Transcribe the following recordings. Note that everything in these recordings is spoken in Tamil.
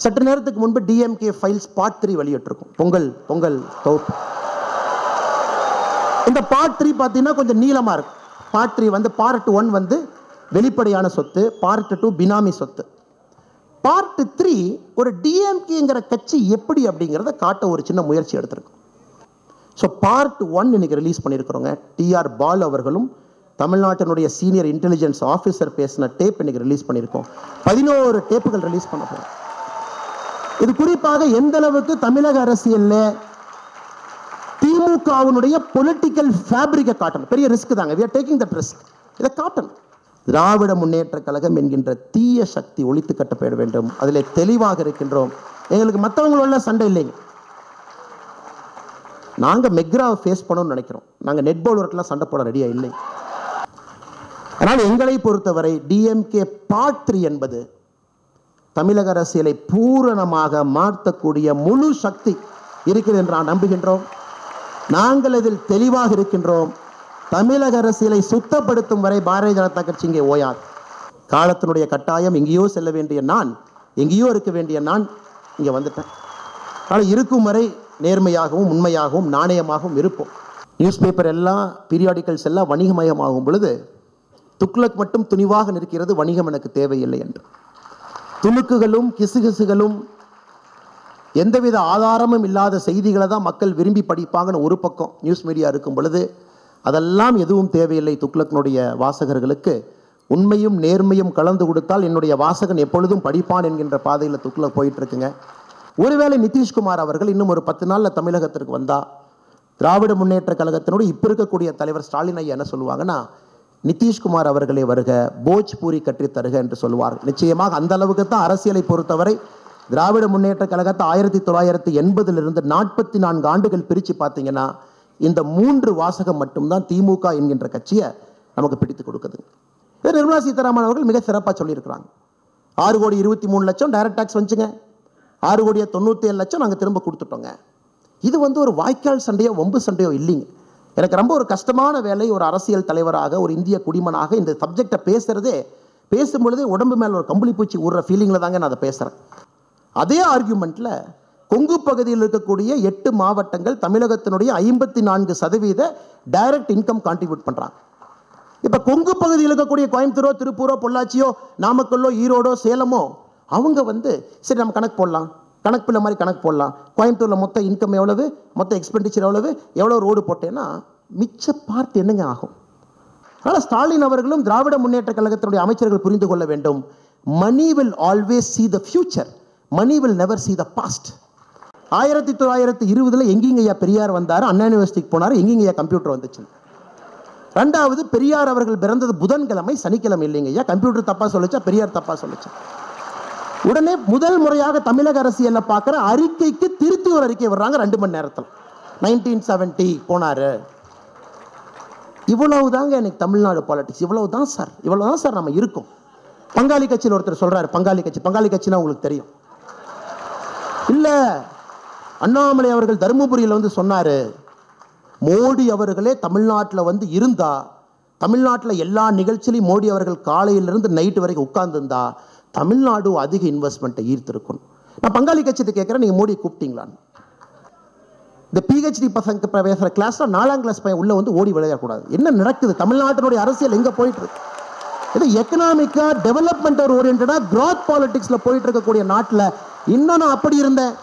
சற்று நேரத்துக்கு முன்பு டிஎம்கே ஃபைல்ஸ் பார்ட் 3 வெளியிட்டிருக்கும். பொங்கல் தொகுப்பு. இந்த பார்ட் 3 பார்த்தீங்கன்னா கொஞ்சம் நீளமாக இருக்கும். பார்ட் 3 வந்து பார்ட் 1 வந்து வெளிப்படையான சொத்து, பார்ட் 2 பினாமி சொத்து. பார்ட் 3 ஒரு டிஎம்கேங்கிற கட்சி எப்படி அப்படிங்கிறத காட்ட ஒரு சின்ன முயற்சி எடுத்திருக்கும். ஸோ பார்ட் 1 இன்னைக்கு ரிலீஸ் பண்ணியிருக்கிறோங்க. டிஆர் பால் அவர்களும் தமிழ்நாட்டினுடைய சீனியர் இன்டெலிஜென்ஸ் ஆஃபீஸர் பேசின டேப் இன்னைக்கு ரிலீஸ் பண்ணியிருக்கோம். 11 டேப்புகள் ரிலீஸ் பண்ண போகிறோம். இது குறிப்பாக எந்த அளவுக்கு தமிழக அரசியல்ல திமுகவினுடைய பொலிட்டிக்கல் ஃபேப்ரிக்கை காட்டணும். பெரிய ரிஸ்க் தாங்க. we are taking that risk. இதை காட்டணும். திராவிட முன்னேற்ற கழகம் என்கின்ற தீய சக்தி ஒழித்து கட்டப்பட வேண்டும். அதில் தெளிவாக இருக்கின்றோம். எங்களுக்கு மற்றவங்களோட சண்டை இல்லைங்க. நாங்கள் மெக்ராவை ஃபேஸ் பண்ணணும்னு நினைக்கிறோம். நாங்கள் நெட் பவுலர்க்கெல்லாம் சண்டை போட ரெடியாக இல்லை. ஆனால் எங்களை பொறுத்தவரை டிஎம்கே பார்ட் 3 என்பது தமிழக அரசியலை பூரணமாக மாற்றக்கூடிய முழு சக்தி இருக்கிறது என்று நான் நம்புகின்றோம். நாங்கள் இதில் தெளிவாக இருக்கின்றோம். தமிழக அரசியலை சுத்தப்படுத்தும் வரை பாரதிய ஜனதா கட்சி இங்கே ஓயாது. காலத்தினுடைய கட்டாயம், எங்கேயோ செல்ல வேண்டிய நான், எங்கேயோ இருக்க வேண்டிய நான் இங்கே வந்துட்டேன். ஆனால் இருக்கும் வரை நேர்மையாகவும் உண்மையாகவும் நாணயமாகவும் இருப்போம். நியூஸ் பேப்பர் எல்லாம், பீரியாடிக்கல்ஸ் எல்லாம் வணிகமயமாகும் பொழுது துக்ளக் மட்டும் துணிவாக நிற்கிறது, வணிகம் எனக்கு தேவையில்லை என்று. துணுக்குகளும் கிசுகிசுகளும் எந்தவித ஆதாரமும் இல்லாத செய்திகளை தான் மக்கள் விரும்பி படிப்பாங்கன்னு ஒரு பக்கம் நியூஸ் மீடியா இருக்கும் பொழுது அதெல்லாம் எதுவும் தேவையில்லை. துக்ளக்னுடைய வாசகர்களுக்கு உண்மையும் நேர்மையும் கலந்து கொடுத்தால் என்னுடைய வாசகன் எப்பொழுதும் படிப்பான் என்கின்ற பாதையில் துக்ளக் போயிட்டு இருக்குங்க. ஒருவேளை நிதிஷ்குமார் அவர்கள் இன்னும் ஒரு 10 நாளில் தமிழகத்திற்கு வந்தா திராவிட முன்னேற்ற கழகத்தினோடு இப்போ இருக்கக்கூடிய தலைவர் ஸ்டாலின் ஐயா என்ன சொல்லுவாங்கன்னா, நிதிஷ்குமார் அவர்களே வருக, போஜ்பூரி கற்றி தருக என்று சொல்லுவார். நிச்சயமாக அந்த அளவுக்கு தான் அரசியலை பொறுத்தவரை திராவிட முன்னேற்ற கழகத்தை 1980 44 ஆண்டுகள் பிரித்து பார்த்தீங்கன்னா இந்த 3 வாசகம் மட்டும்தான் திமுக என்கின்ற கட்சியை நமக்கு பிடித்து கொடுக்குது. நிர்மலா சீதாராமன் அவர்கள் மிக சிறப்பாக சொல்லியிருக்கிறாங்க. 6,23,00,000 டைரக்ட் டாக்ஸ் வந்துச்சுங்க, 6,97,00,000 நாங்கள் திரும்ப கொடுத்துட்டோங்க. இது வந்து ஒரு வாய்க்கால் சண்டையோ வம்பு சண்டையோ இல்லைங்க. எனக்கு ரொம்ப ஒரு கஷ்டமான வேலை. ஒரு அரசியல் தலைவராக, ஒரு இந்திய குடிமனாக இந்த சப்ஜெக்டை பேசும்பொழுதே உடம்பு மேலே ஒரு கம்பளி பூச்சி ஊடுற ஃபீலிங்கில் தாங்க நான் அதை பேசுகிறேன். அதே ஆர்கியூமெண்ட்டில் கொங்கு பகுதியில் இருக்கக்கூடிய 8 மாவட்டங்கள் தமிழகத்தினுடைய 54% டைரக்ட் இன்கம் கான்ட்ரிபியூட் பண்ணுறாங்க. இப்போ கொங்கு பகுதியில் இருக்கக்கூடிய கோயம்புத்தூரோ, திருப்பூரோ, பொள்ளாச்சியோ, நாமக்கல்லோ, ஈரோடோ, சேலமோ அவங்க வந்து சரி நம்ம கணக்கு போடலாம், கணக்கு மாதிரி கணக்கு போடலாம். கோயம்புத்தூரில் மொத்த இன்கம் எவ்வளவு, மொத்த எக்ஸ்பெண்டிச்சர் எவ்வளோ ரோடு போட்டேன்னா மிச்ச பார்ட் என்னங்க ஆகும்? அதனால் ஸ்டாலின் அவர்களும் திராவிட முன்னேற்ற கழகத்தினுடைய அமைச்சர்கள் புரிந்து கொள்ள வேண்டும். Money will always see the future, money will never see the past. 1920 எங்கேங்கய்யா பெரியார் வந்தார், அண்ணா யூனிவர்சிட்டிக்கு போனார், எங்கேங்கய்யா கம்ப்யூட்டர் வந்துச்சு. ரெண்டாவது, பெரியார் அவர்கள் பிறந்தது புதன்கிழமை, சனிக்கிழமை இல்லைங்கய்யா. கம்ப்யூட்டர் தப்பா சொல்லிச்சா, பெரியார் தப்பா சொல்லிச்சா? உடனே முதல் முறையாக தமிழக அரசியல்ல பார்க்குற அறிக்கைக்கு திருத்தி ஒரு அறிக்கை வர்றாங்க 2 மணி நேரத்தில். 1970 போனாரு. இவ்வளவுதாங்க எனக்கு தமிழ்நாடு பாலிடிக்ஸ். இவ்வளவுதான் சார் நம்ம இருக்கோம். பங்காளி கட்சியில் ஒருத்தர் சொல்றாரு, பங்காளி கட்சினா உங்களுக்கு தெரியும் இல்ல? அண்ணாமலை அவர்கள் தருமபுரியில் வந்து சொன்னாரு, மோடி அவர்களே தமிழ்நாட்டில் வந்து இருந்தா, தமிழ்நாட்டில் எல்லா நிகழ்ச்சியிலையும் மோடி அவர்கள் காலையிலிருந்து நைட்டு வரைக்கும் உட்கார்ந்துருந்தா தமிழ்நாடு அதிக இன்வெஸ்ட்மெண்ட்டை ஈர்த்திருக்கும். நான் பங்காளி கட்சியை கேட்குறேன், நீங்கள் மோடி கூப்பிட்டீங்களான்னு. இந்த பிஹெச்டி பசங்க பேசுகிற கிளாஸ்ல 4ஆம் கிளாஸ் பையன் உள்ள வந்து ஓடி விளையாடக்கூடாது. என்ன நடக்குது? தமிழ்நாட்டினுடைய அரசியல் எங்கே போயிட்டு இருக்கு? இது எக்கனாமிக்கா டெவலப்மெண்ட் ஓரியன்டா கிராத் பாலிடிக்ஸில் போயிட்டு இருக்கக்கூடிய நாட்டில் இன்னும் நான் அப்படி இருந்தேன்,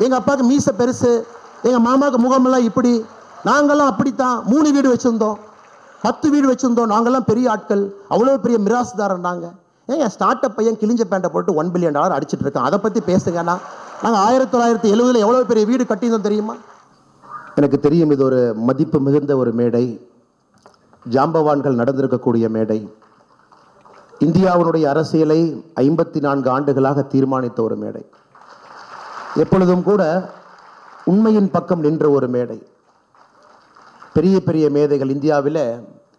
எங்கள் அப்பாவுக்கு மீசை பெருசு, எங்கள் மாமாவுக்கு முகமெல்லாம் இப்படி, நாங்கள்லாம் அப்படித்தான் 3 வீடு வச்சுருந்தோம், 10 வீடு வச்சுருந்தோம், நாங்கள்லாம் பெரிய ஆட்கள், அவ்வளோ பெரிய மிராசுதாரன் நாங்கள். ஏன் ஸ்டார்ட் அப் பையன் கிழிஞ்ச பேண்டை போட்டு $1 பில்லியன் அடிச்சுட்டு இருக்கான். அதை பற்றி பேசுங்கன்னா, நாங்கள் 1970 எவ்வளோ பெரிய வீடு கட்டியிருந்தோம் தெரியுமா? எனக்கு தெரியும், இது ஒரு மதிப்பு மிகுந்த ஒரு மேடை, ஜாம்பவான்கள் நடந்திருக்கக்கூடிய மேடை, இந்தியாவினுடைய அரசியலை 54 ஆண்டுகளாக தீர்மானித்த ஒரு மேடை, எப்பொழுதும் கூட உண்மையின் பக்கம் நின்ற ஒரு மேடை. பெரிய பெரிய மேதைகள் இந்தியாவில்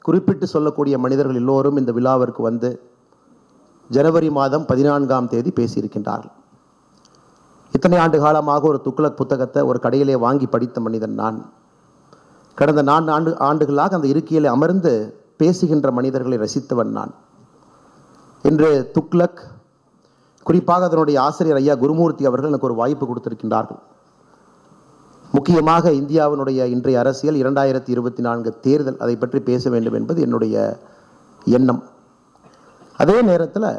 குறிப்பிட்டு சொல்லக்கூடிய மனிதர்கள் எல்லோரும் இந்த விழாவிற்கு வந்து ஜனவரி மாதம் 14ஆம் தேதி பேசியிருக்கின்றார்கள். இத்தனை ஆண்டு காலமாக ஒரு துக்ளக் புத்தகத்தை ஒரு கடையிலே வாங்கி படித்த மனிதன் நான். கடந்த 4 ஆண்டுகளாக அந்த இருக்கையிலே அமர்ந்து பேசுகின்ற மனிதர்களை ரசித்தவன் நான். இன்று துக்ளக் குறிப்பாக அதனுடைய ஆசிரியர் ஐயா குருமூர்த்தி அவர்கள் எனக்கு ஒரு வாய்ப்பு கொடுத்திருக்கின்றார்கள். முக்கியமாக இந்தியாவினுடைய இன்றைய அரசியல் 2024 தேர்தல், அதை பற்றி பேச வேண்டும் என்பது என்னுடைய எண்ணம். அதே நேரத்தில்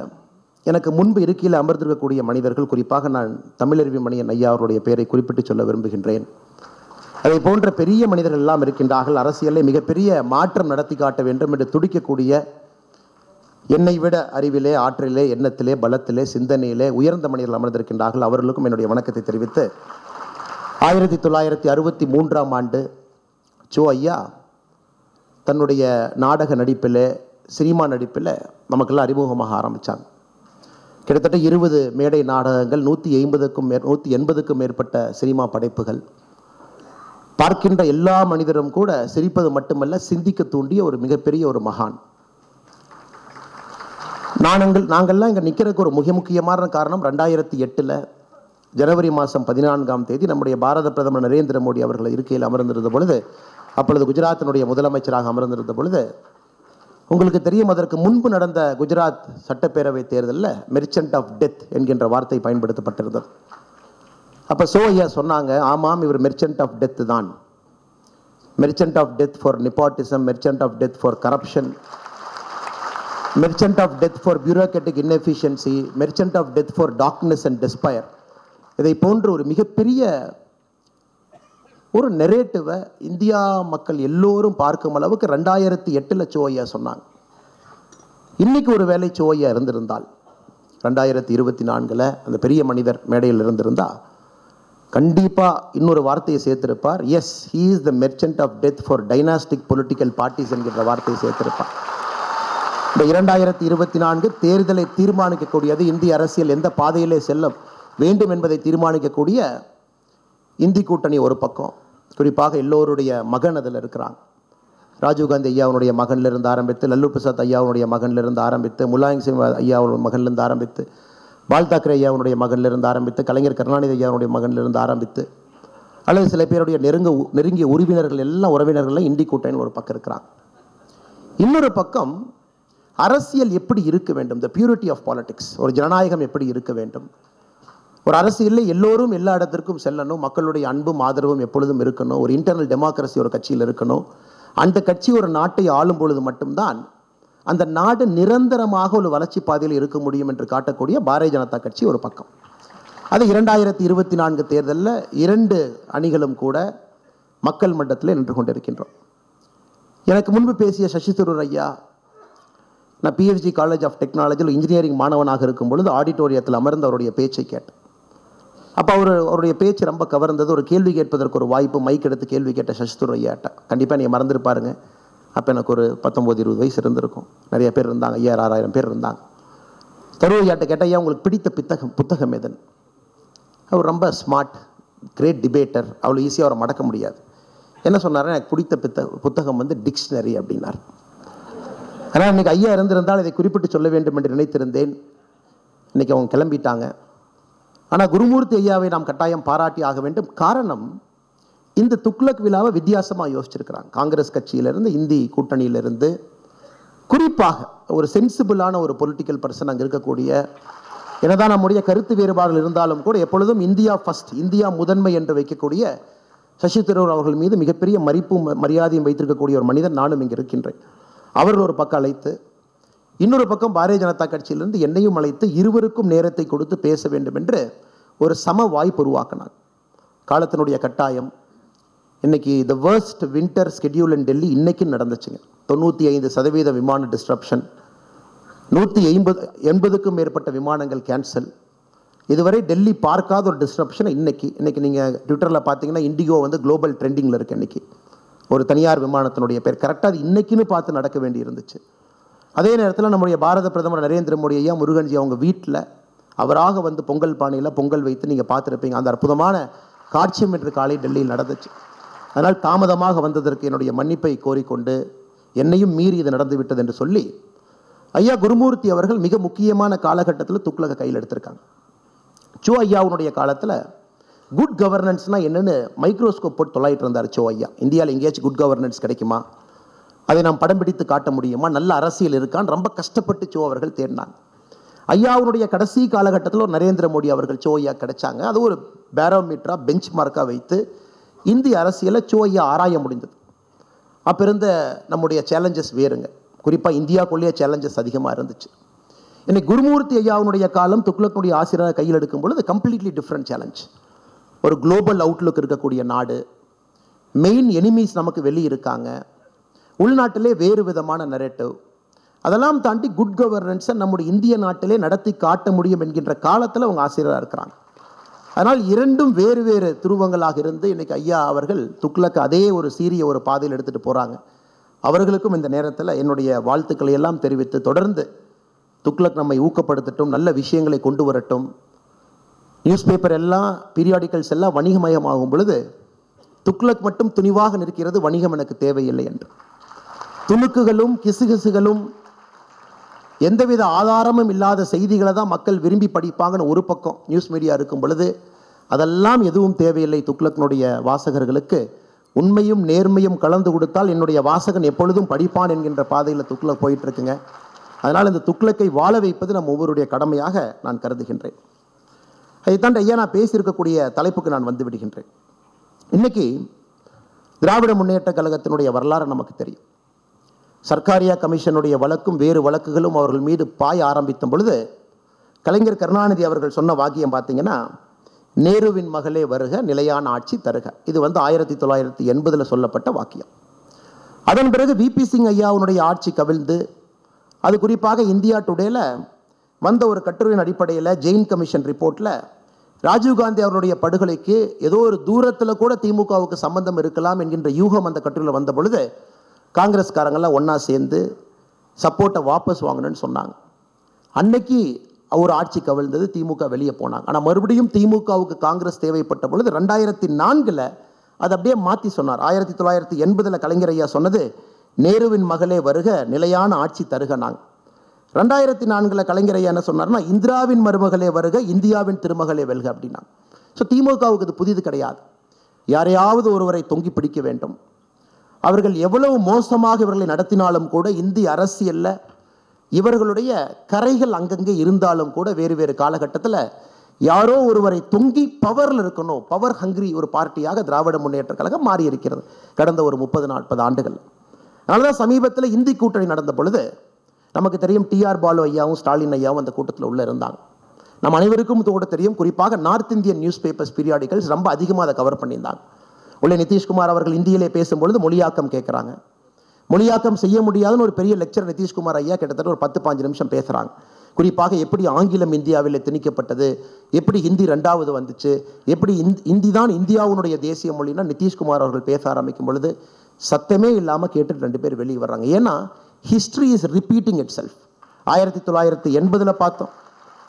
எனக்கு முன்பு இருக்கையில் அமர்ந்திருக்கக்கூடிய மனிதர்கள், குறிப்பாக நான் தமிழறிவி மணியன் ஐயா அவருடைய பெயரை குறிப்பிட்டு சொல்ல விரும்புகின்றேன். அதை போன்ற பெரிய மனிதர்கள் எல்லாம் இருக்கின்றார்கள். அரசியலை மிகப்பெரிய மாற்றம் நடத்தி காட்ட வேண்டும் என்று துடிக்கக்கூடிய, என்னை விட அறிவிலே, ஆற்றலிலே, எண்ணத்திலே, பலத்திலே, சிந்தனையிலே உயர்ந்த மனிதர்கள் அமர்ந்திருக்கின்றார்கள். அவர்களுக்கும் என்னுடைய வணக்கத்தை தெரிவித்து, 1963ஆம் ஆண்டு சோ ஐயா தன்னுடைய நாடக நடிப்பில், சினிமா நடிப்பில் நமக்கெல்லாம் அறிமுகமாக ஆரம்பித்தாங்க. கிட்டத்தட்ட 20 மேடை நாடகங்கள், 180க்கும் மேற்பட்ட சினிமா படைப்புகள். பார்க்கின்ற எல்லா மனிதரும் கூட சிரிப்பது மட்டுமல்ல, சிந்திக்க தூண்டிய ஒரு மிகப்பெரிய ஒரு மகான். நாங்கள்லாம் இங்கே நிற்கிறதுக்கு ஒரு முக்கியமான காரணம், 2008 ஜனவரி மாதம் 14ஆம் தேதி நம்முடைய பாரத பிரதமர் நரேந்திர மோடி அவர்கள் இருக்கையில் அமர்ந்திருந்த பொழுது, அப்பொழுது குஜராத்தினுடைய முதலமைச்சராக அமர்ந்திருந்த பொழுது, உங்களுக்கு தெரியும், அதற்கு முன்பு நடந்த குஜராத் சட்டப்பேரவை தேர்தலில் மெர்ச்சன்ட் ஆஃப் டெத் என்கின்ற வார்த்தை பயன்படுத்தப்பட்டிருந்தது. அப்போ சோ ஐயா சொன்னாங்க, ஆமாம், இவர் மெர்ச்சன்ட் ஆஃப் டெத் தான். Merchant of death for nepotism, merchant of death for corruption, merchant of death for bureaucratic inefficiency, merchant of death for darkness and despair. இதை போன்ற ஒரு மிகப்பெரிய ஒரு நெரேட்டிவை இந்தியா மக்கள் எல்லோரும் பார்க்கும் அளவுக்கு 2008 சோ ஐயா சொன்னாங்க. இன்னைக்கு ஒரு வேளை சோ ஐயா இருந்திருந்தால், 2024 அந்த பெரிய மனிதர் மேடையில் இருந்திருந்தால், கண்டிப்பாக இன்னொரு வார்த்தையை சேர்த்திருப்பார். Yes, he is the merchant of death for dynastic political parties என்கிற வார்த்தையை சேர்த்திருப்பார். இந்த 2024 தேர்தலை தீர்மானிக்கக்கூடியது, இந்திய அரசியல் எந்த பாதையிலே செல்ல வேண்டும் என்பதை தீர்மானிக்கக்கூடிய இந்தி கூட்டணி ஒரு பக்கம், குறிப்பாக எல்லோருடைய மகன் அதில் இருக்கிறாங்க. ராஜீவ்காந்தி ஐயாவுடைய மகனிலிருந்து ஆரம்பித்து, லல்லு பிரசாத் ஐயாவுடைய மகனிலிருந்து ஆரம்பித்து, முலாயம் சிங் ஐயாவுடைய மகனிலிருந்து ஆரம்பித்து, பால் தாக்கரே ஐயாவுடைய மகனிலிருந்து ஆரம்பித்து, கலைஞர் கருணாநிதி ஐயாவுடைய மகனிலிருந்து ஆரம்பித்து, அல்லது சில பேருடைய நெருங்கிய உறவினர்கள் எல்லாம் உறவினர்கள் இந்தி கூட்டணி ஒரு பக்கம் இருக்கிறாங்க. இன்னொரு பக்கம் அரசியல் எப்படி இருக்க வேண்டும், த பியூரிட்டி ஆஃப் பாலிடிக்ஸ், ஒரு ஜனநாயகம் எப்படி இருக்க வேண்டும், ஒரு அரசியலில் எல்லோரும் எல்லா இடத்திற்கும் செல்லணும், மக்களுடைய அன்பும் ஆதரவும் எப்பொழுதும் இருக்கணும், ஒரு இன்டர்னல் டெமோக்ரஸி ஒரு கட்சியில் இருக்கணும், அந்த கட்சி ஒரு நாட்டை ஆளும் பொழுது மட்டும்தான் அந்த நாடு நிரந்தரமாக ஒரு வளர்ச்சி பாதையில் இருக்க முடியும் என்று காட்டக்கூடிய பாரதிய ஜனதா கட்சி ஒரு பக்கம். அது 2024 தேர்தலில் 2 அணிகளும் கூட மக்கள் மன்றத்தில் நின்று கொண்டிருக்கின்றோம். எனக்கு முன்பு பேசிய சசி தரூர் ஐயா, நான் PhD காலேஜ் ஆஃப் டெக்னாலஜியில் இன்ஜினியரிங் மாணவனாக இருக்கும் பொழுது ஆடிட்டோரியத்தில் அமர்ந்து அவருடைய பேச்சை கேட்டேன். அப்போ அவருடைய பேச்சு ரொம்ப கவர்ந்தது. ஒரு கேள்வி கேட்பதற்கு ஒரு வாய்ப்பு, மைக் எடுத்து கேள்வி கேட்ட சசி தரூர் ஐயாட்ட. கண்டிப்பாக நீங்கள் மறந்துருப்பாருங்க, அப்போ எனக்கு ஒரு 19-20 வயசு இருந்திருக்கும். நிறைய பேர் இருந்தாங்க, 5000-6000 பேர் இருந்தாங்க. தரூர் ஐயாட்ட கேட்டால், ஐயா உங்களுக்கு பிடித்த புத்தகம் எதுன்னு. அவர் ரொம்ப ஸ்மார்ட், கிரேட் டிபேட்டர், அவ்வளோ ஈஸியாக அவரை மடக்க முடியாது. என்ன சொன்னார், எனக்கு பிடித்த புத்தகம் வந்து டிக்ஷனரி அப்படின்னார். ஆனால் இன்றைக்கி ஐயா இருந்திருந்தால் இதை குறிப்பிட்டு சொல்ல வேண்டும் என்று நினைத்திருந்தேன். இன்றைக்கி அவங்க கிளம்பிட்டாங்க. ஆனால் குருமூர்த்தி ஐயாவை நாம் கட்டாயம் பாராட்டி ஆக வேண்டும். காரணம், இந்த துக்ளக் விழாவை வித்தியாசமாக யோசிச்சிருக்கிறாங்க. காங்கிரஸ் கட்சியிலிருந்து, இந்தி கூட்டணியிலிருந்து, குறிப்பாக ஒரு சென்சிபிளான ஒரு பொலிட்டிக்கல் பர்சன் அங்கே இருக்கக்கூடிய, என்னதான் நம்முடைய கருத்து வேறுபாடுகள் இருந்தாலும் கூட எப்பொழுதும் இந்தியா ஃபர்ஸ்ட், இந்தியா முதன்மை என்று வைக்கக்கூடிய சசி தரூர் அவர்கள் மீது மிகப்பெரிய மரியாதையும் வைத்திருக்கக்கூடிய ஒரு மனிதன் நானும் இங்கே இருக்கின்றேன். அவர்கள் ஒரு பக்கம் அழைத்து, இன்னொரு பக்கம் பாரதிய ஜனதா கட்சியிலிருந்து என்னையும் அழைத்து, இருவருக்கும் நேரத்தை கொடுத்து பேச வேண்டும் என்று ஒரு சம வாய்ப்பு உருவாக்கினார். காலத்தினுடைய கட்டாயம். இன்னைக்கு த வேர்ஸ்ட் வின்டர் ஸ்கெடியூல் இன் டெல்லி இன்னைக்கு நடந்துச்சுங்க. 95% விமான டிஸ்ட்ரப்ஷன், 180க்கும் மேற்பட்ட விமானங்கள் கேன்சல். இதுவரை டெல்லி பார்க்காத ஒரு டிஸ்ட்ரப்ஷன் இன்னைக்கு நீங்கள் ட்விட்டரில் பார்த்தீங்கன்னா இண்டிகோ வந்து குளோபல் ட்ரெண்டிங்கில் இருக்குது. இன்னைக்கு ஒரு தனியார் விமானத்தினுடைய பேர் கரெக்டாக அது இன்னைக்குன்னு பார்த்து நடக்க வேண்டி இருந்துச்சு. அதே நேரத்தில் நம்முடைய பாரத பிரதமர் நரேந்திர மோடி ஐயா, முருகன்ஜி அவங்க வீட்டில் அவராக வந்து பொங்கல் பானையில் பொங்கல் வைத்து நீங்கள் பார்த்துருப்பீங்க. அந்த அற்புதமான காட்சியம் இன்று காலை டெல்லியில் நடந்துச்சு. அதனால் தாமதமாக வந்ததற்கு என்னுடைய மன்னிப்பை கோரிக்கொண்டு, என்னையும் மீறி இது நடந்து விட்டது என்று சொல்லி, ஐயா குருமூர்த்தி அவர்கள் மிக முக்கியமான காலகட்டத்தில் துக்ளக கையில் எடுத்திருக்காங்க. சோ ஐயாவுடைய காலத்தில் குட் கவர்னன்ஸ்னால் என்னென்னு மைக்ரோஸ்கோப் போட்டு தொலைட்டு இருந்தார் சோ ஐயா. இந்தியாவில் எங்கேயாச்சும் குட் கவர்னன்ஸ் கிடைக்குமா, அதை நாம் படம் பிடித்து காட்ட முடியுமா, நல்ல அரசியல் இருக்கான்னு ரொம்ப கஷ்டப்பட்டு சோ அவர்கள் தேடினாங்க. ஐயாவுடைய கடைசி காலகட்டத்தில் நரேந்திர மோடி அவர்கள் சோ ஐயா கிடைச்சாங்க. அது ஒரு பேரோமீட்டராக பெஞ்ச் மார்க்காக வைத்து இந்திய அரசியலை சோ ஐயா ஆராய முடிந்தது. அப்போ இருந்த நம்முடைய சேலஞ்சஸ் வேறுங்க. குறிப்பாக இந்தியாவுக்குள்ளேயே சேலஞ்சஸ் அதிகமாக இருந்துச்சு. இன்னைக்கு குருமூர்த்தி ஐயாவுடைய காலம் துக்ளக்குடைய ஆசிரியர் கையில் எடுக்கும் பொழுது கம்ப்ளீட்லி டிஃப்ரெண்ட் சேலஞ்ச். ஒரு குளோபல் அவுட்லுக் இருக்கக்கூடிய நாடு, மெயின் எனிமீஸ் நமக்கு வெளியே இருக்காங்க, உள்நாட்டிலே வேறு விதமான நரேட்டிவ், அதெல்லாம் தாண்டி குட் கவர்னன்ஸை நம்முடைய இந்திய நாட்டிலே நடத்தி காட்ட முடியும் என்கின்ற காலத்தில் அவங்க ஆசிரியராக இருக்கிறாங்க. அதனால் இரண்டும் வேறு வேறு துருவங்களாக இருந்து இன்னைக்கு ஐயா அவர்கள் துக்ளக் அதே ஒரு சீரிய ஒரு பாதையில் எடுத்துகிட்டு போகிறாங்க. அவர்களுக்கும் இந்த நேரத்தில் என்னுடைய வாழ்த்துக்களை எல்லாம் தெரிவித்து தொடர்ந்து துக்ளக் நம்மை ஊக்கப்படுத்தட்டும், நல்ல விஷயங்களை கொண்டு வரட்டும். நியூஸ் பேப்பர் எல்லாம் பீரியாடிக்கல்ஸ் எல்லாம் வணிகமயமாகும் பொழுது துக்ளக் மட்டும் துணிவாக நிற்கிறது, வணிகம் எனக்கு தேவையில்லை என்று. துணுக்குகளும் கிசுகிசுகளும் எந்தவித ஆதாரமும் இல்லாத செய்திகளை தான் மக்கள் விரும்பி படிப்பாங்கன்னு ஒரு பக்கம் நியூஸ் மீடியா இருக்கும் பொழுது அதெல்லாம் எதுவும் தேவையில்லை. துக்ளக்கினுடைய வாசகர்களுக்கு உண்மையும் நேர்மையும் கலந்து கொடுத்தால் என்னுடைய வாசகன் எப்பொழுதும் படிப்பான் என்கின்ற பாதையில் துக்ளக் போயிட்டு இருக்குங்க. அதனால் இந்த துக்ளக்கை வாழ வைப்பது நம் ஒவ்வொருடைய கடமையாக நான் கருதுகின்றேன். அதைத்தான் ஐயா நான் பேசியிருக்கக்கூடிய தலைப்புக்கு நான் வந்து விடுகின்றேன். இன்னைக்கு திராவிட முன்னேற்ற கழகத்தினுடைய வரலாறு நமக்கு தெரியும். சர்க்காரியா கமிஷனுடைய வழக்கும் வேறு வழக்குகளும் அவர்கள் மீது பாய ஆரம்பித்த பொழுது கலைஞர் கருணாநிதி அவர்கள் சொன்ன வாக்கியம் பார்த்தீங்கன்னா, நேருவின் மகளே வருக, நிலையான ஆட்சி தருக. இது 1980 சொல்லப்பட்ட வாக்கியம். அதன் பிறகு விபி சிங் ஐயாவுடைய ஆட்சி கவிழ்ந்து, அது குறிப்பாக இந்தியா டுடேல வந்த ஒரு கட்டுரையின் அடிப்படையில் ஜெயின் கமிஷன் ரிப்போர்ட்டில் ராஜீவ்காந்தி அவருடைய படுகொலைக்கு ஏதோ ஒரு தூரத்தில் கூட திமுகவுக்கு சம்பந்தம் இருக்கலாம் என்கின்ற யூகம் அந்த கட்டுரையில் வந்த பொழுது காங்கிரஸ்காரங்கள்லாம் ஒன்றா சேர்ந்து சப்போர்ட்டை வாபஸ் வாங்கணும்னு சொன்னாங்க. அன்னைக்கு ஒரு ஆட்சி கவிழ்ந்தது, திமுக வெளியே போனாங்க. ஆனால் மறுபடியும் திமுகவுக்கு காங்கிரஸ் தேவைப்பட்ட பொழுது 2004 அதை அப்படியே மாற்றி சொன்னார். 1980 கலைஞர் ஐயா சொன்னது நேருவின் மகளே வருக, நிலையான ஆட்சி தருக. நாங்கள் 2004 கலைஞர் ஐயா என்ன சொன்னார்னா, இந்திராவின் மருமகளே வருக, இந்தியாவின் திருமகளே வெல்க அப்படின்னா. ஸோ திமுகவுக்கு இது புதிது கிடையாது. யாரையாவது ஒருவரை தொங்கி பிடிக்க வேண்டும். அவர்கள் எவ்வளவு மோசமாக இவர்களை நடத்தினாலும் கூட இந்திய அரசியலில் இவர்களுடைய கரைகள் அங்கங்கே இருந்தாலும் கூட வேறு வேறு காலகட்டத்தில் யாரோ ஒருவரை தொங்கி பவரில் இருக்கணும், பவர் ஹங்கிரி ஒரு பார்ட்டியாக திராவிட முன்னேற்ற கழகம் மாறி இருக்கிறது கடந்த ஒரு 30-40 ஆண்டுகள். அதனால்தான் சமீபத்தில் இந்தி கூட்டணி நடந்த பொழுது நமக்கு தெரியும், டிஆர் பாலு ஐயாவும் ஸ்டாலின் ஐயாவும் அந்த கூட்டத்தில் உள்ள இருந்தாங்க. நம்ம அனைவருக்கும் கூட தெரியும், குறிப்பாக north Indian news papers periodicals ரொம்ப அதிகமாக அதை கவர் பண்ணியிருந்தாங்க. உள்ளே நிதிஷ்குமார் அவர்கள் இந்தியிலே பேசும்பொழுது மொழியாக்கம் கேட்குறாங்க. மொழியாக்கம் செய்ய முடியாதுன்னு ஒரு பெரிய லெக்சர் நிதிஷ்குமார் ஐயா கிட்டத்தட்ட ஒரு 10-15 நிமிஷம் பேசுகிறாங்க. குறிப்பாக எப்படி ஆங்கிலம் இந்தியாவில் திணிக்கப்பட்டது, எப்படி ஹிந்தி 2வது வந்துச்சு, எப்படி இந்தி தான் இந்தியாவுடைய தேசிய மொழின்னா நிதிஷ்குமார் அவர்கள் பேச ஆரம்பிக்கும் பொழுது சத்தமே இல்லாமல் கேட்டுட்டு 2 பேர் வெளியே வர்றாங்க. ஏன்னா history is repeating it self. 1980 பார்த்தோம்,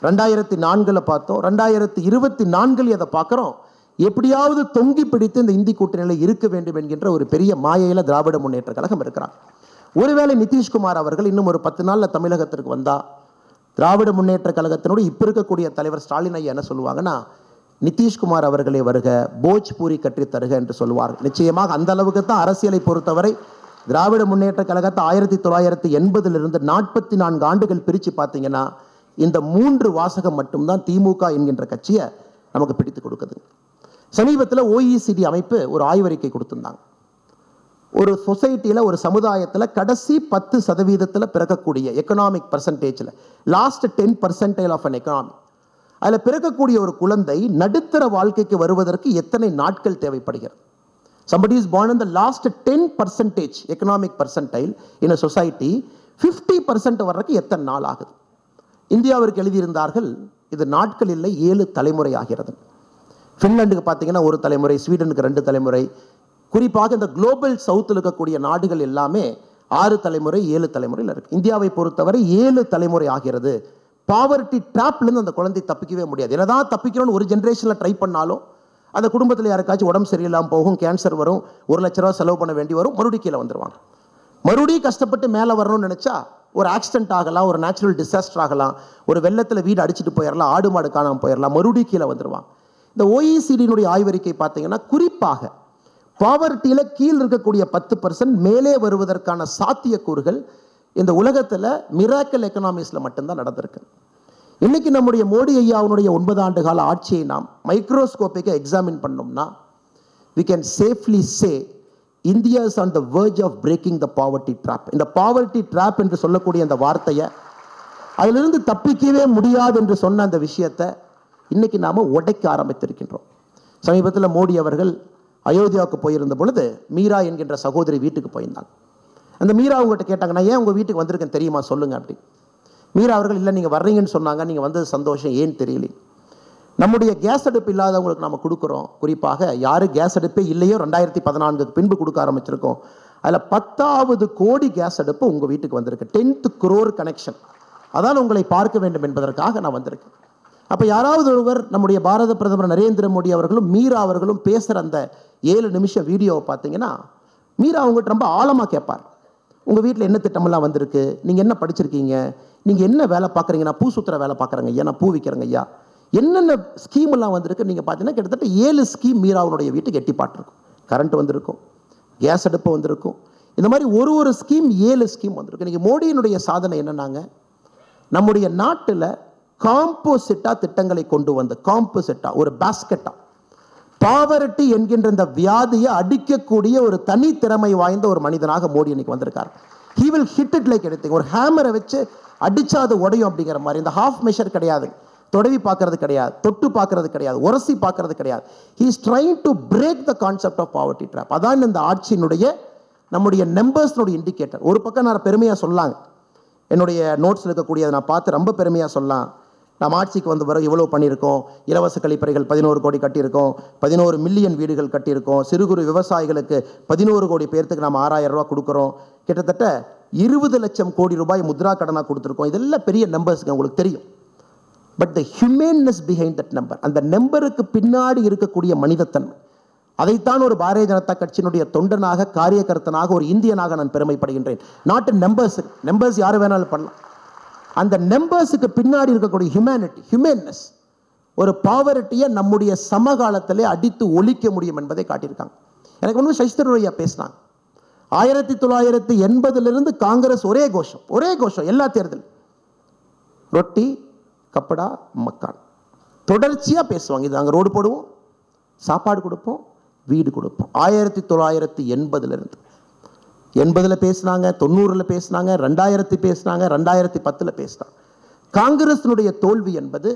2004 பார்த்தோம், 2024 அதை பார்க்குறோம். எப்படியாவது தொங்கி பிடித்து இந்த இந்தி கூட்டணியில் இருக்க வேண்டும் என்கின்ற ஒரு பெரிய மாயையில் திராவிட முன்னேற்ற கழகம் இருக்கிறார். ஒருவேளை நிதிஷ்குமார் அவர்கள் இன்னும் ஒரு 10 நாளில் தமிழகத்திற்கு வந்தால் திராவிட முன்னேற்ற கழகத்தினோடு இப்போ இருக்கக்கூடிய தலைவர் ஸ்டாலின் ஐயா என்ன சொல்லுவாங்கன்னா, நிதிஷ்குமார் அவர்களே வருக, போஜ்பூரி கற்றி தருக என்று சொல்லுவார்கள். நிச்சயமாக அந்த அளவுக்கு தான் அரசியலை பொறுத்தவரை திராவிட முன்னேற்ற கழகத்தை 1980 44 ஆண்டுகள் பிரித்து பார்த்தீங்கன்னா இந்த 3 வாசகம் மட்டும்தான் திமுக என்கின்ற கட்சியை நமக்கு பிடித்து கொடுக்குது. சமீபத்தில் OECD அமைப்பு ஒரு ஆய்வறிக்கை கொடுத்திருந்தாங்க. ஒரு சொசைட்டியில், ஒரு சமுதாயத்தில் கடைசி 10% பிறக்கக்கூடிய எக்கனாமிக் பர்சன்டேஜில் லாஸ்ட் 10% ஆஃப் அன் எக்கனாமி, அதில் பிறக்கக்கூடிய ஒரு குழந்தை நடுத்தர வாழ்க்கைக்கு வருவதற்கு எத்தனை நாட்கள் தேவைப்படுகிறது? Somebody is born in the last 10% economic percentile in a society, 50% வர்றதுக்கு எத்தனை நாள் ஆகுது? இந்தியாவிற்கு எழுதியிருந்தார்கள், இது நாட்கள் இல்லை, 7 தலைமுறை ஆகிறது. ஃபின்லாண்டுக்கு பார்த்தீங்கன்னா 1 தலைமுறை, ஸ்வீடனுக்கு 2 தலைமுறை. குறிப்பாக இந்த குளோபல் சவுத்தில் இருக்கக்கூடிய நாடுகள் எல்லாமே 6 தலைமுறை 7 தலைமுறையில் இருக்கு. இந்தியாவை பொறுத்தவரை 7 தலைமுறை ஆகிறது. பாவர்ட்டி ட்ராப்லேருந்து அந்த குழந்தை தப்பிக்கவே முடியாது. என்னதான் தப்பிக்கணும்னு ஒரு ஜென்ரேஷனில் ட்ரை பண்ணாலும் அந்த குடும்பத்தில் யாருக்காச்சும் உடம்பு சரியில்லாமல் போகும், கேன்சர் வரும், 1 லட்ச ரூபா செலவு பண்ண வேண்டி வரும், மறுபடியும் கீழே வந்துடுவாங்க. மறுபடியும் கஷ்டப்பட்டு மேலே வரணும்னு நினச்சா ஒரு ஆக்சிடென்ட் ஆகலாம், ஒரு நேச்சுரல் டிசாஸ்டர் ஆகலாம், ஒரு வெள்ளத்தில் வீடு அடிச்சுட்டு போயிடலாம், ஆடு மாடு காணாமல் போயிடலாம், மறுபடியும் கீழே வந்துடுவாங்க. இந்த OECD ஆய்வறிக்கை பார்த்தீங்கன்னா குறிப்பாக பாவர்ட்டியில் கீழ் இருக்கக்கூடிய 10% மேலே வருவதற்கான சாத்தியக்கூறுகள் இந்த உலகத்தில் மிராக்கல் எக்கனாமிஸில் மட்டும்தான் நடந்திருக்கு. இன்னைக்கு நம்முடைய மோடி ஐயாவுடைய 9 ஆண்டு கால ஆட்சியை நாம் மைக்ரோஸ்கோப்பிக்கா எக்ஸாமின் பண்ணோம்னா we can safely say India is on the verge of breaking the poverty trap. இந்த poverty trap என்று சொல்லக்கூடிய அந்த வார்த்தையை அதிலிருந்து தப்பிக்கவே முடியாது என்று சொன்ன அந்த விஷயத்தை இன்னைக்கு நாம உடைக்க ஆரம்பித்திருக்கின்றோம். சமீபத்தில் மோடி அவர்கள் அயோத்தியாவுக்கு போயிருந்த பொழுது மீரா என்கின்ற சகோதரி வீட்டுக்கு போயிருந்தாங்க. அந்த மீரா அவங்ககிட்ட கேட்டாங்க, நான் ஏன் உங்கள் வீட்டுக்கு வந்திருக்கேன் தெரியுமா சொல்லுங்க அப்படி. மீரா அவர்கள், இல்லை நீங்கள் வர்றீங்கன்னு சொன்னாங்க, நீங்கள் வந்தது சந்தோஷம், ஏன் தெரியல. நம்முடைய கேஸ் அடுப்பு இல்லாதவங்களுக்கு நம்ம கொடுக்குறோம். குறிப்பாக யாரு கேஸ் அடுப்பே இல்லையோ 2014 பின்பு கொடுக்க ஆரம்பிச்சிருக்கோம். அதில் 10வது கோடி கேஸ் அடுப்பு உங்கள் வீட்டுக்கு வந்திருக்கு. 10th crore connection. அதான் உங்களை பார்க்க வேண்டும் என்பதற்காக நான் வந்திருக்கேன். அப்போ யாராவது ஒருவர் நம்முடைய பாரத பிரதமர் நரேந்திர மோடி அவர்களும் மீரா அவர்களும் பேசுகிற அந்த 7 நிமிஷம் வீடியோவை பார்த்தீங்கன்னா மீரா அவங்ககிட்ட ரொம்ப ஆழமாக கேட்பார். உங்கள் வீட்டில் என்ன திட்டமெல்லாம் வந்திருக்கு, நீங்கள் என்ன படிச்சிருக்கீங்க, நீங்கள் என்ன வேலை பார்க்குறீங்க. நான் பூ சுற்றுற வேலை பார்க்குறேங்க ஐயா, நான் பூ விற்கிறேங்க ஐயா, என்னென்ன ஸ்கீம் எல்லாம் வந்திருக்கு. நீங்கள் பார்த்தீங்கன்னா கிட்டத்தட்ட 7 ஸ்கீம் மீராவுடைய வீட்டுக்கு எட்டி பாட்டிருக்கும். கரண்ட் வந்திருக்கும், கேஸ் அடுப்பு வந்திருக்கும், இந்த மாதிரி ஒரு ஸ்கீம் 7 ஸ்கீம் வந்திருக்கு. இன்னைக்கு மோடியினுடைய சாதனை என்னன்னாங்க, நம்முடைய நாட்டில் காம்போசிட்டா திட்டங்களை கொண்டு வந்து, காம்போசிட்டா ஒரு பாஸ்கெட்டா பாவர்ட்டி என்கின்ற இந்த வியாதியை அடிக்கக்கூடிய ஒரு தனி திறமை வாய்ந்த ஒரு மனிதனாக மோடி இன்னைக்கு வந்திருக்கார். he will hit it like anything. ஒரு ஹேமரை வச்சு அடிச்சா அது உடையும் அப்படிங்கிற மாதிரி. இந்த ஹாஃப் மெஷர் கிடையாது, தொடவி பார்க்கறது கிடையாது, தொட்டு பார்க்கறது கிடையாது, உரசி பார்க்கறது கிடையாது. he is trying to break the concept of poverty trap. அதான் இந்த ஆட்சியினுடைய நம்முடைய நம்பர்ஸ்னுடைய இண்டிகேட்டர். ஒரு பக்கம் நான் பெருமையாக சொல்லாங்க, என்னுடைய நோட்ஸில் இருக்கக்கூடியதை நான் பார்த்து ரொம்ப பெருமையாக சொல்லலாம். நாம் ஆட்சிக்கு வந்த பிறகு இவ்வளோ பண்ணியிருக்கோம். இலவச கழிப்பறைகள் 11 கோடி கட்டியிருக்கோம், 11 மில்லியன் வீடுகள் கட்டியிருக்கோம், சிறு குறு விவசாயிகளுக்கு 11 கோடி பேர்த்துக்கு நாம் 6000 ரூபா கொடுக்குறோம், கிட்டத்தட்ட 20 லட்சம் கோடி ரூபாய் முத்ரா கடனாக கொடுத்துருக்கோம். இதெல்லாம் பெரிய நம்பர்ஸ்ங்க, உங்களுக்கு தெரியும். But the humanness behind that number, அந்த நம்பருக்கு பின்னாடி இருக்கக்கூடிய மனிதத்தன்மை, அதைத்தான் ஒரு பாரதிய ஜனதா கட்சியினுடைய தொண்டனாக, காரியகர்த்தனாக, ஒரு இந்தியனாக நான் பெருமைப்படுகின்றேன். Not numbers. நம்பர்ஸ் யார் வேணாலும் பண்ணலாம். அந்த நம்பர்ஸுக்கு பின்னாடி இருக்கக்கூடிய ஹியூமனிட்டி, ஹியூமன்னஸ், ஒரு பாவர்ட்டியை நம்முடைய சமகாலத்திலே அடித்து ஒழிக்க முடியும் என்பதை காட்டியிருக்காங்க. எனக்கு ஒன்றும் சசிதரூர் பேசினாங்க. 1980 காங்கிரஸ் ஒரே கோஷம் எல்லா தேர்தல், ரொட்டி கப்படா மக்கான், தொடர்ச்சியாக பேசுவாங்க. இது நாங்கள் ரோடு போடுவோம், சாப்பாடு கொடுப்போம், வீடு கொடுப்போம். 1980 80 பேசினாங்க, 90 பேசினாங்க, 2000 பேசினாங்க, 2010 பேசினாங்க. காங்கிரசினுடைய தோல்வி என்பது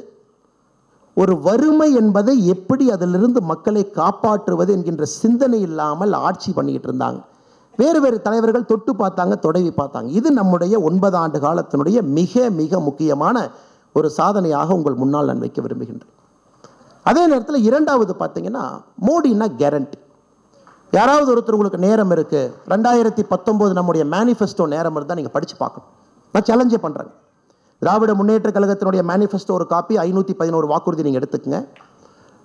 ஒரு வறுமை என்பதை எப்படி அதிலிருந்து மக்களை காப்பாற்றுவது என்கின்ற சிந்தனை இல்லாமல் ஆட்சி பண்ணிக்கிட்டு இருந்தாங்க. வேறு தலைவர்கள் தொட்டு பார்த்தாங்க, தொடவி பார்த்தாங்க. இது நம்முடைய 9 ஆண்டு காலத்தினுடைய மிக மிக முக்கியமான ஒரு சாதனையாக உங்கள் முன்னால் நான் வைக்க விரும்புகின்றேன். அதே நேரத்தில் இரண்டாவது பார்த்தீங்கன்னா மோடினா கேரண்டி. யாராவது ஒருத்தர் உங்களுக்கு நேரம் இருக்கு, 2019 நம்முடைய மேனிஃபெஸ்டோ நேரம் இருந்தால் நீங்கள் படித்து பார்க்கணும். நான் சேலஞ்சே பண்ணுறேன். திராவிட முன்னேற்ற கழகத்தினுடைய மேனிஃபெஸ்டோ ஒரு காப்பி, 511 வாக்குறுதி நீங்கள் எடுத்துக்கங்க.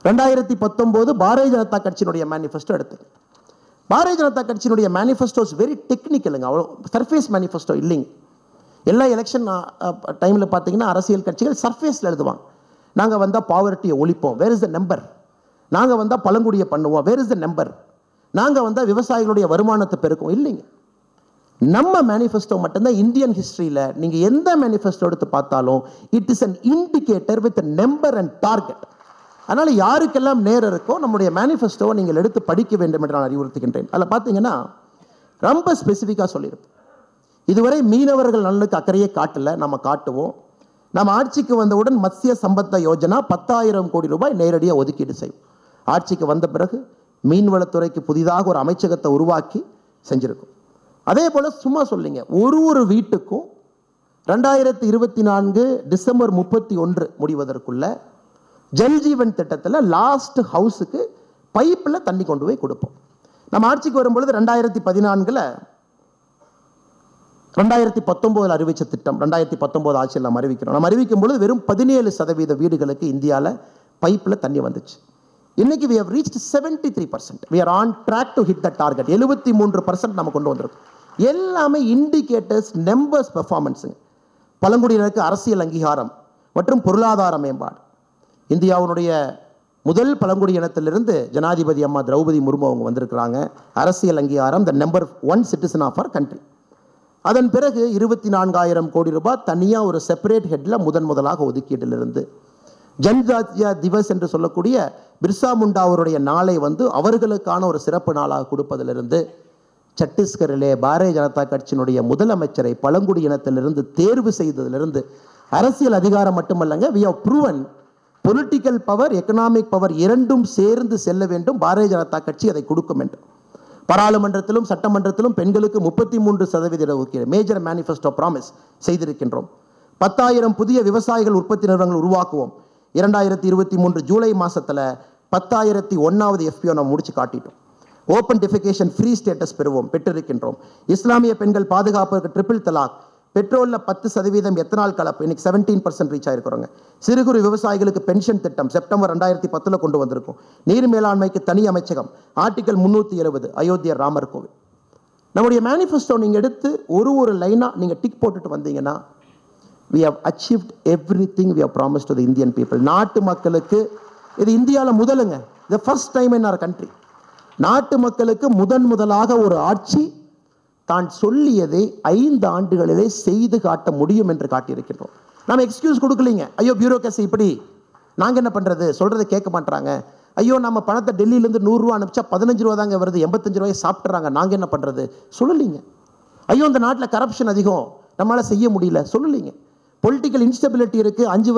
2019 பாரதிய ஜனதா கட்சியினுடைய மேனிஃபெஸ்டோ எடுத்துங்க. பாரதிய ஜனதா கட்சியினுடைய மேனிஃபெஸ்டோ இஸ் வெரி டெக்னிக்கலுங்க, அவ்வளோ சர்ஃபேஸ் மேனிஃபெஸ்டோ இல்லைங்க. எல்லா எலெக்ஷன் டைமில் பார்த்தீங்கன்னா அரசியல் கட்சிகள் சர்ஃபேஸில் எழுதுவாங்க. நாங்கள் வந்தால் பாவர்ட்டியை ஒழிப்போம், வேர் இஸ் த நம்பர். நாங்கள் வந்தால் பழங்குடியை பண்ணுவோம், வேர் இஸ் த நம்பர். நாங்கள் வந்தால் விவசாயிகளுடைய வருமானத்தை பெருக்கும், இல்லைங்க. நம்ம மேனிஃபெஸ்டோ மட்டும்தான் இந்தியன் ஹிஸ்டரியில் நீங்கள் எந்த மேனிஃபெஸ்டோ எடுத்து பார்த்தாலும் it is an indicator with number and target. அதனால் யாருக்கெல்லாம் நேரம் இருக்கோ நம்முடைய மேனிஃபெஸ்டோவை நீங்கள் எடுத்து படிக்க வேண்டும் என்று நான் அறிவுறுத்துகின்றேன். அதில் பார்த்தீங்கன்னா ரொம்ப ஸ்பெசிஃபிக்காக சொல்லியிருப்போம். இதுவரை மீனவர்கள் நலனுக்கு அக்கறையே காட்டல, நம்ம காட்டுவோம். நம்ம ஆட்சிக்கு வந்தவுடன் மத்ஸ்ய சம்பத்த யோஜனா 10,000 கோடி ரூபாய் நேரடியாக ஒதுக்கீடு செய்யும். ஆட்சிக்கு வந்த பிறகு மீன்வளத்துறைக்கு புதிதாக ஒரு அமைச்சகத்தை உருவாக்கி செஞ்சிருக்கும். அதே போல் சும்மா சொல்லிங்க, ஒரு வீட்டுக்கும் 2024 டிசம்பர் 31 முடிவதற்குள்ள ஜல்ஜீவன் திட்டத்தில் லாஸ்ட் ஹவுஸுக்கு பைப்பில் தண்ணி கொண்டு போய் கொடுப்போம். நம்ம ஆட்சிக்கு வரும்பொழுது 2014 2019 அறிவிச்ச திட்டம் 2019 ஆட்சியில் நம்ம அறிவிக்கிறோம். நம்ம அறிவிக்கும் பொழுது வெறும் 17% வீடுகளுக்கு இந்தியாவில் பைப்பில் தண்ணி வந்துச்சு. இன்னைக்கு we have reached 73%. we are on track to hit the target. 73% நம்ம கொண்டு வந்திருக்கோம். எல்லாமே இண்டிகேட்டர்ஸ், நம்பர்ஸ், பெர்ஃபார்மன்ஸுங்க. பழங்குடியினருக்கு அரசியல் அங்கீகாரம் மற்றும் பொருளாதார மேம்பாடு. இந்தியாவுடைய முதல் பழங்குடி இனத்திலிருந்து ஜனாதிபதி அம்மா திரௌபதி முர்மு அவங்க வந்திருக்கிறாங்க. அரசியல் அங்கீகாரம், the number 1 citizen of our country. அதன் பிறகு 24,000 கோடி ரூபாய் தனியாக ஒரு செப்பரேட் ஹெட்டில் முதலாக ஒதுக்கீட்டிலிருந்து ஜன்ஜாத்தியா திவஸ் என்று சொல்லக்கூடிய பிர்சா முண்டா அவருடைய நாளை அவர்களுக்கான ஒரு சிறப்பு நாளாக கொடுப்பதிலிருந்து சத்தீஸ்கரிலே பாரதிய ஜனதா கட்சியினுடைய முதலமைச்சரை பழங்குடி இனத்திலிருந்து தேர்வு செய்ததிலிருந்து அரசியல் அதிகாரம் மட்டுமல்லங்க, we have proven political power economic power இரண்டும் சேர்ந்து செல்ல வேண்டும். பாரதிய ஜனதா கட்சி அதை கொடுக்கும் என்று பாராளுமன்றத்திலும் சட்டமன்றத்திலும் பெண்களுக்கு 33% ஒதுக்கீடு மேஜர் மேனிஃபெஸ்டோ ப்ராமிஸ் செய்திருக்கின்றோம். 10,000 புதிய விவசாயிகள் உற்பத்தி நிறுவனங்கள் உருவாக்குவோம். 2023 ஜூலை மாசத்துல 10,001வது FPO நம்ம முடிச்சு காட்டிட்டோம். ஓப்பன் டிஃபிகேஷன் ஃப்ரீ ஸ்டேட்டஸ் பெற்றிருக்கின்றோம். இஸ்லாமிய பெண்கள் பாதுகாப்புக்கு ட்ரிபிள் தலாக், பெட்ரோலில் 10% எத்தனால் கலப்பு இன்னைக்கு 17% ரீச் ஆயிருக்கிறோங்க. சிறு குறு விவசாயிகளுக்கு பென்ஷன் திட்டம் செப்டம்பர் 2010 கொண்டு வந்திருக்கும். நீர் மேலாண்மைக்கு தனி அமைச்சகம், ஆர்டிகல் 370 அயோத்தியா ராமர் கோவில். நம்முடைய மேனிஃபெஸ்டோ நீங்க எடுத்து ஒரு லைனா நீங்க டிக் போட்டுட்டு வந்தீங்கன்னா we have achieved everything we have promised to the Indian people. நாட்டு மக்களுக்கு இது இந்தியாவில் முதலுங்க, the first time in our country. நாட்டு மக்களுக்கு முதலாக ஒரு ஆட்சி தான் சொல்லியதை 5 ஆண்டுகளிலே செய்து காட்ட முடியும் என்று காட்டியிருக்கின்றோம். நம்ம எக்ஸ்கியூஸ் கொடுக்கலீங்க. ஐயோ பியூரோக்ரசி இப்படி, நாங்கள் என்ன பண்ணுறது, சொல்கிறத கேட்க மாட்டாங்க. ஐயோ நம்ம பணத்தை டெல்லியிலேருந்து 100 ரூபா அனுப்பிச்சா 15 ரூபா தாங்க வருது, 85 ரூபாய் சாப்பிட்றாங்க, நாங்கள் என்ன பண்ணுறது சொல்லலீங்க. ஐயோ இந்த நாட்டில் கரப்ஷன் அதிகம், நம்மளால் செய்ய முடியல சொல்லலீங்க. பொலிட்டிக்கல் இன்ஸ்டபிலிட்டி இருக்குது. 5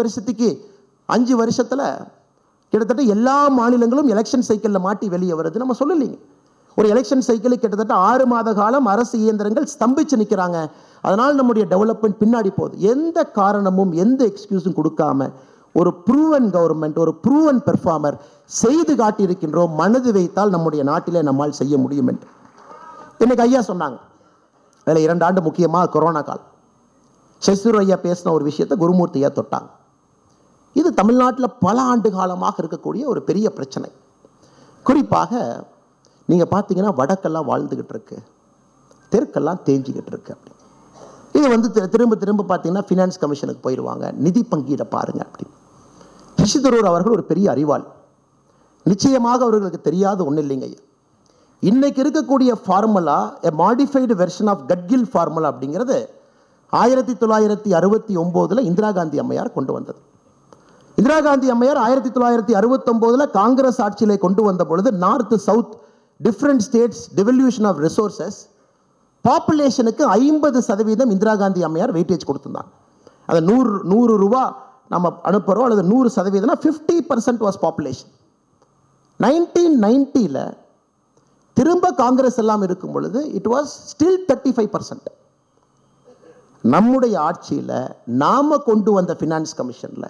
வருஷத்தில் கிட்டத்தட்ட எல்லா மாநிலங்களும் எலெக்ஷன் சைக்கிளில் மாட்டி வெளியே வருது, நம்ம சொல்லலீங்க. ஒரு எலெக்ஷன் சைக்கிளுக்கு கிட்டத்தட்ட 6 மாத காலம் அரசு இயந்திரங்கள் ஸ்தம்பிச்சு நிற்கிறாங்க. அதனால் நம்முடைய டெவலப்மெண்ட் பின்னாடி போகுது. எந்த காரணமும் எந்த எக்ஸ்கியூஸும் கொடுக்காம ஒரு ப்ரூவன் கவர்மெண்ட், ஒரு ப்ரூவன் பெர்ஃபார்மர் செய்து காட்டியிருக்கின்றோம். மனது வைத்தால் நம்முடைய நாட்டிலே நம்மால் செய்ய முடியும் என்று இன்னைக்கு ஐயா சொன்னாங்க. அதில் 2 ஆண்டு முக்கியமாக கொரோனா காலம். சசிதரூர் ஐயா பேசின ஒரு விஷயத்தை குருமூர்த்தி ஐயா தொட்டாங்க. இது தமிழ்நாட்டில் பல ஆண்டு காலமாக இருக்கக்கூடிய ஒரு பெரிய பிரச்சனை. குறிப்பாக நீங்கள் பார்த்தீங்கன்னா வடக்கெல்லாம் வாழ்ந்துக்கிட்டு இருக்கு, தெற்கெல்லாம் தேஞ்சிக்கிட்டு இருக்கு. அப்படி இது திரும்ப பார்த்தீங்கன்னா ஃபினான்ஸ் கமிஷனுக்கு போயிடுவாங்க, நிதி பங்கீடை பாருங்க அப்படி. சசிதரூர் அவர்கள் ஒரு பெரிய அறிவாளி. நிச்சயமாக அவர்களுக்கு தெரியாத ஒன்றும் இல்லைங்க ஐயா. இன்னைக்கு இருக்கக்கூடிய formula modified version of Gadgil formula அப்படிங்கிறது 1969 இந்திரா காந்தி அம்மையார் கொண்டு வந்தது. இந்திரா காந்தி அம்மையார் 1969 காங்கிரஸ் ஆட்சியிலே கொண்டு வந்த பொழுது north south different states devolution of resources பாப்புலேஷனுக்கு 50% இந்திரா காந்தி அம்மையார் வெயிட்டேஜ் கொடுத்துருந்தாங்க. அது 100 ரூபா நம்ம அனுப்புகிறோம் அல்லது 100% 50% வாஸ் பாப்புலேஷன். 1990 திரும்ப காங்கிரஸ் எல்லாம் இருக்கும் பொழுது இட் வாஸ் ஸ்டில் 35%. நம்முடைய ஆட்சியில் நாம கொண்டு வந்த ஃபினான்ஸ் கமிஷனில்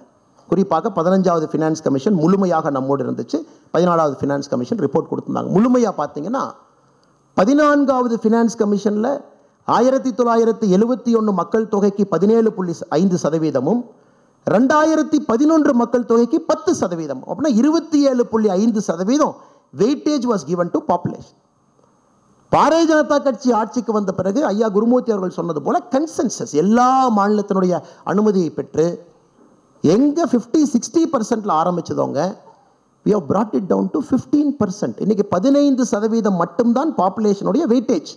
குறிப்பாக 15வது ஃபினான்ஸ் கமிஷன் முழுமையாக நம்மோடு இருந்துச்சு. 14வது ஃபினான்ஸ் கமிஷன் ரிப்போர்ட் கொடுத்துருந்தாங்க. முழுமையாக பார்த்தீங்கன்னா 14வது ஃபினான்ஸ் கமிஷனில் 1971 மக்கள் தொகைக்கு 17.5%, 2011 மக்கள் தொகைக்கு 10%, அப்படின்னா 27.5% weightage was given to population. Bharatiya Janata கட்சி ஆட்சிக்கு வந்த பிறகு ஐயா குருமூர்த்தி அவர்கள் சொன்னது போல கன்சென்சஸ் எல்லா மாநிலத்தினுடைய அனுமதியை பெற்று எங்க 50-60% ஆரம்பிச்சதோங்க we have brought it down to 15%. இன்னைக்கு 15% மட்டும்தான் பாப்புலேஷனுடைய weightage.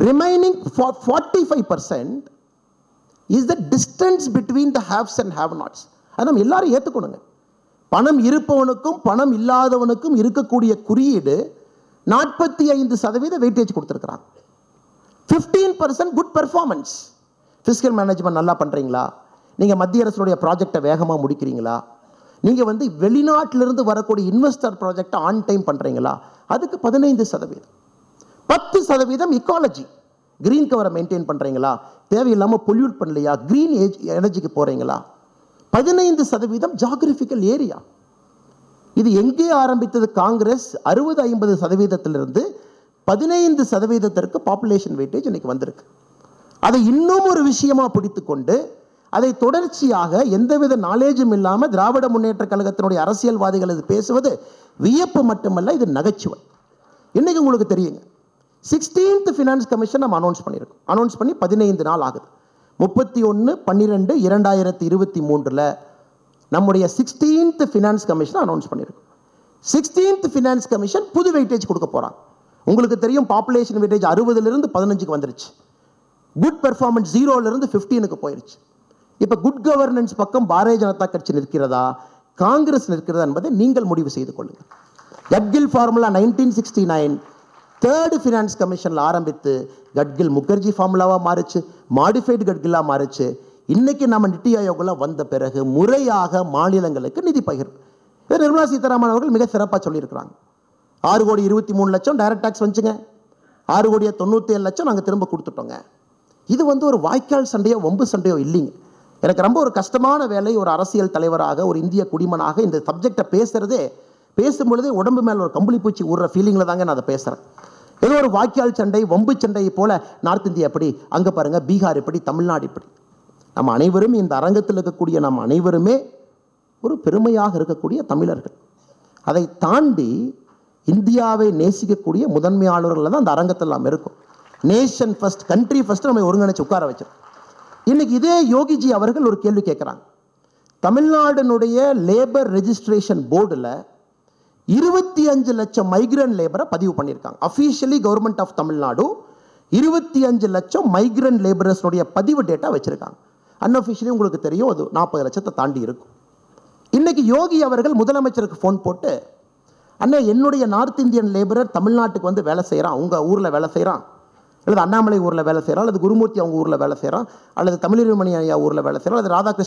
Remaining 45% is the distance between the haves and have nots. அதை நம்ம எல்லாரும் ஏற்றுக்கணுங்க. பணம் இருப்பவனுக்கும் பணம் இல்லாதவனுக்கும் இருக்கக்கூடிய குறியீடு 45% வெயிட்டேஜ் கொடுத்துருக்கிறாங்க. 15% குட் பெர்ஃபார்மன்ஸ். ஃபிஸ்கல் மேனேஜ்மெண்ட் நல்லா பண்ணுறீங்களா, நீங்கள் மத்திய அரசுடைய ப்ராஜெக்டை வேகமாக முடிக்கிறீங்களா, நீங்கள் வெளிநாட்டிலிருந்து வரக்கூடிய இன்வெஸ்டர் ப்ராஜெக்டை ஆன் டைம் பண்ணுறீங்களா, அதுக்கு 15%. 10% இக்காலஜி, கிரீன் கவரை மெயின்டைன் பண்ணுறீங்களா, தேவையில்லாமல் பொல்யூட் பண்ணலையா, கிரீன் எனர்ஜிக்கு போகிறீங்களா, 15% ஜாகிரபிக்கல் ஏரியா. இது எங்கே ஆரம்பித்தது? காங்கிரஸ் 60-50% 15% பாப்புலேஷன் வெயிட்டேஜ் இன்னைக்கு வந்திருக்கு. அதை இன்னும் ஒரு விஷயமா பிடித்து கொண்டு அதை தொடர்ச்சியாக எந்தவித நாலேஜும் இல்லாமல் திராவிட முன்னேற்ற கழகத்தினுடைய அரசியல்வாதிகள் இது பேசுவது வியப்பு மட்டுமல்ல, இது நகைச்சுவை. இன்னைக்கு உங்களுக்கு தெரியுங்க, 16th ஃபினான்ஸ் கமிஷன் நம்ம அனௌன்ஸ் பண்ணியிருக்கோம். அனௌன்ஸ் பண்ணி 15 நாள் ஆகுது. 31/12/2023 நம்முடைய 16th ஃபினான்ஸ் கமிஷன் அனௌன்ஸ் பண்ணியிருக்கோம். 16th ஃபினான்ஸ் கமிஷன் புது வெயிட்டேஜ் கொடுக்க போகிறாங்க. உங்களுக்கு தெரியும் பாப்புலேஷன் வெயிட்டேஜ் 60லிருந்து 15க்கு வந்துருச்சு. குட் பெர்ஃபார்மன்ஸ் 0லிருந்து 15க்கு போயிருச்சு. இப்போ குட் கவர்னன்ஸ் பக்கம் பாரதிய ஜனதா கட்சி நிற்கிறதா, காங்கிரஸ் நிற்கிறதா என்பதை நீங்கள் முடிவு செய்து கொள்ளுங்கள். கட்கில் ஃபார்முலா 1969 தேர்ட் ஃபினான்ஸ் கமிஷனில் ஆரம்பித்து கட்கில் முகர்ஜி ஃபார்முலாவாக மாறிச்சு, மாடிஃபைடு கட்கிலாக மாறிச்சு. இன்னைக்கு நம்ம நித்தி ஆயோகில் வந்த பிறகு முறையாக மாநிலங்களுக்கு நிதி பகிர்வு. நிர்மலா சீதாராமன் அவர்கள் மிக சிறப்பாக சொல்லியிருக்கிறாங்க. 6,23,00,000 டைரக்ட் டாக்ஸ் வந்துச்சுங்க, 6,97,00,000 நாங்கள் திரும்ப கொடுத்துட்டோங்க. இது ஒரு வாய்க்கால் சண்டையோ வம்பு சண்டையோ இல்லைங்க. எனக்கு ரொம்ப ஒரு கஷ்டமான வேலை, ஒரு அரசியல் தலைவராக, ஒரு இந்திய குடிமனாக இந்த சப்ஜெக்டை பேசும்பொழுதே உடம்பு மேலே ஒரு கம்பளி பூச்சி ஊடுற ஃபீலிங்கில் தாங்க நான் அதை பேசுகிறேன். ஏதோ ஒரு வாய்க்கால் சண்டை வம்பு சண்டையை போல நார்த் இந்தியா எப்படி, அங்கே பாருங்கள் பீகார் எப்படி, தமிழ்நாடு இப்படி. நம்ம அனைவரும் இந்த அரங்கத்தில் இருக்கக்கூடிய நம்ம அனைவருமே ஒரு பெருமையாக இருக்கக்கூடிய தமிழர்கள். அதை தாண்டி இந்தியாவை நேசிக்கக்கூடிய முதன்மையாளர்கள் தான் அந்த அரங்கத்தில் நாம் இருக்கும். நேஷன் ஃபர்ஸ்ட், கண்ட்ரி ஃபர்ஸ்ட் நம்ம ஒருங்கிணைச்சு உட்கார வச்சிருக்கோம். இன்னைக்கு இதே யோகிஜி அவர்கள் ஒரு கேள்வி கேட்குறாங்க. தமிழ்நாடுனுடைய லேபர் ரெஜிஸ்ட்ரேஷன் போர்டில் 25 லட்சம் மைக்ரண்ட் லேபரை பதிவு பண்ணியிருக்காங்க. அஃபீஷியலி கவர்மெண்ட் ஆஃப் தமிழ்நாடு 25 லட்சம் மைக்ரண்ட் லேபரர்ஸுடைய பதிவு டேட்டா வச்சிருக்காங்க. அன்அஃபிஷியலி உங்களுக்கு தெரியும் அது 40 லட்சத்தை தாண்டி இருக்கும். இன்னைக்கு யோகி அவர்கள் முதலமைச்சருக்கு ஃபோன் போட்டு, அண்ணே என்னுடைய நார்த் இந்தியன் லேபரர் தமிழ்நாட்டுக்கு வந்து வேலை செய்கிறான், உங்கள் ஊரில் வேலை செய்கிறான், அல்லது அண்ணாமலை ஊரில் வேலை செய்கிறான், அல்லது குருமூர்த்தி அவங்க ஊரில் வேலை செய்கிறான், அல்லது தமிழிருமணி ஐயா ஊரில் வேலை செய்கிறான், அல்லது ராதாகிருஷ்ணன்